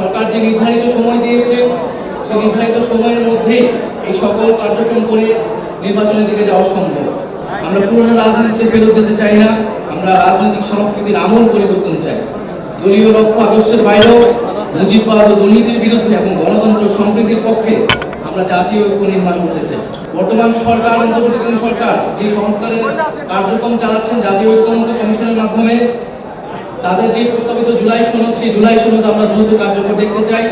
সরকার যে নির্ধারিত সময় দিয়েছে সেই নির্ধারিত সময়ের মধ্যে এই সকল কার্যক্রম করে নির্বাচনের দিকে যাওয়া সম্ভব। আমরা পুরনো রাজনীতিতে ফেরত যেতে চাই না, আমরা রাজনৈতিক সংস্কৃতির আমূল পরিবর্তন চাই। দলীয় লক্ষ্য আদর্শের বাইরেও মুজিববাদ ও দুর্নীতির বিরুদ্ধে এবং গণতন্ত্র সম্প্রীতির পক্ষে আমরা জাতীয় ঐক্য নির্মাণ করতে চাই। বর্তমান সরকার, অন্তর্বর্তীকালীন সরকার যে সংস্কারের কার্যক্রম চালাচ্ছেন জাতীয় ঐক্যমত্য কমিশনের মাধ্যমে, তাদের যে প্রস্তাবিত জুলাই সনদ, সেই জুলাই সনদ আমরা দ্রুত কার্যকর দেখতে চাই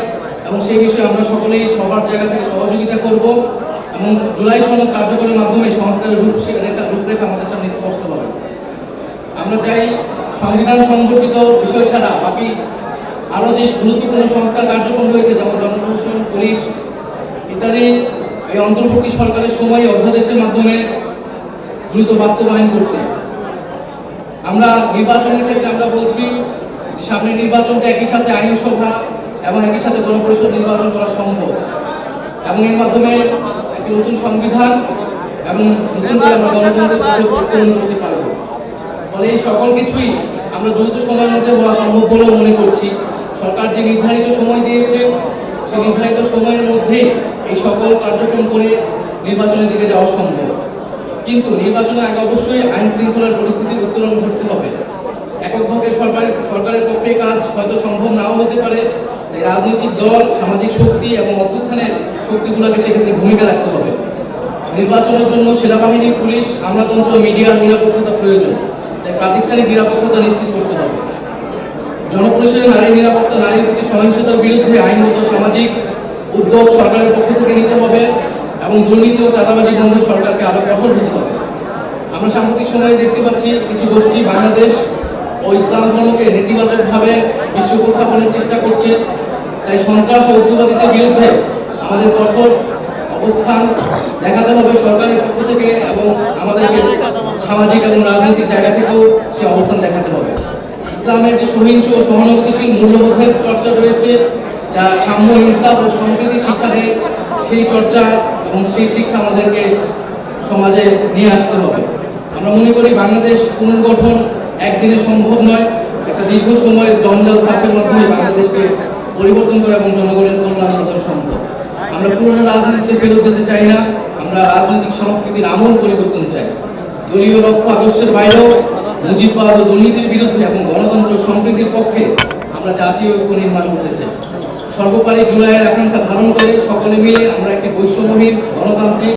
এবং সেই বিষয়ে আমরা সকলেই সবার জায়গা থেকে সহযোগিতা করব এবং জুলাই সনদ কার্যকরের মাধ্যমে সংস্কারের রূপরেখা আমাদের সামনে স্পষ্ট হবে। আমরা চাই সংবিধান সম্পর্কিত বিষয় ছাড়া বাকি আরও যে গুরুত্বপূর্ণ সংস্কার কার্যক্রম রয়েছে, যেমন জনপ্রশাসন, পুলিশ ইত্যাদি, এই অন্তর্বর্তী সরকারের সময় অধ্যাদেশের মাধ্যমে দ্রুত বাস্তবায়ন করতে। আমরা নির্বাচনের ক্ষেত্রে আমরা বলছি যে সামনে নির্বাচনটা একই সাথে আইনসভা এবং একই সাথে গণপরিষদ নির্বাচন করা সম্ভব এবং এর মাধ্যমে একটি নতুন সংবিধান এবং নতুন করে আমরা গণতন্ত্রের পথে প্রচলন করতে পারব। ফলে এই সকল কিছুই আমরা দ্রুত সময়ের মধ্যে হওয়া সম্ভব বলেও মনে করছি। সরকার যে নির্ধারিত সময় দিয়েছে সেই নির্ধারিত সময়ের মধ্যে এই সকল কার্যক্রম করে নির্বাচনের দিকে যাওয়া সম্ভব। কিন্তু নির্বাচনের আগে অবশ্যই আইন শৃঙ্খলার পরিস্থিতির উত্তরণ ঘটতে হবে। এককভাবে সরকারের পক্ষে কাজ হয়তো সম্ভব নাও হতে পারে। রাজনৈতিক দল, সামাজিক শক্তি এবং অভ্যুত্থানের শক্তিগুলোকে সেক্ষেত্রে ভূমিকা রাখতে হবে। নির্বাচনের জন্য সেনাবাহিনী, পুলিশ, আমলাতন্ত্র, মিডিয়ার নিরাপত্তা প্রয়োজন। তাই প্রাতিষ্ঠানিক নিরাপত্তা নিশ্চিত করতে হবে। জনপরিসরে নারীর নিরাপত্তা, নারীর প্রতি সহিংসতার বিরুদ্ধে আইনগত সামাজিক উদ্যোগ সরকারের পক্ষ থেকে নিতে হবে এবং দুর্নীতি ও চাঁদাবাজি বন্ধে সরকারকে আরো কঠোর হতে হবে। আমরা সাম্প্রতিক সময়ে দেখতে পাচ্ছি কিছু গোষ্ঠী বাংলাদেশ ও ইসলাম ধর্মকে নেতিবাচকভাবে বিশ্ব উপস্থাপনের চেষ্টা করছে। তাই সন্ত্রাস ও উগ্রবাদীদের বিরুদ্ধে আমাদের কঠোর অবস্থান দেখাতে হবে সরকারের পক্ষ থেকে এবং আমাদেরকে সামাজিক এবং রাজনৈতিক জায়গা থেকেও সে অবস্থান দেখাতে হবে। ইসলামের যে সহিংস ও সহানুভূতিশীল মূল্যবোধের চর্চা রয়েছে, যা সাম্য, ইনসাফ ও সম্প্রীতি শিক্ষা দেয়, সেই চর্চা এবং সেই শিক্ষা আমাদেরকে সমাজে নিয়ে আসতে হবে। আমরা মনে করি বাংলাদেশ পুনর্গঠন একদিনে সম্ভব নয়, একটা দীর্ঘ সময়ের জঞ্জাল সাফের মাধ্যমে বাংলাদেশকে পরিবর্তন করা এবং জনগণের কল্যাণ সাধন সম্ভব। আমরা পুরনো রাজনীতিতে ফেরত যেতে চাই না, আমরা রাজনৈতিক সংস্কৃতির আমূল পরিবর্তন চাই। দলীয় লক্ষ্য আদর্শের বাইরেও মুজিববাদ ও দুর্নীতির বিরুদ্ধে এবং গণতন্ত্র সম্প্রীতির পক্ষে আমরা জাতীয় ঐক্য নির্মাণ করতে চাই। সর্বোপরি জুলাইয়ের আকাঙ্ক্ষা ধারণ করে সকলে মিলে আমরা একটি বৈষম্যহীন গণতান্ত্রিক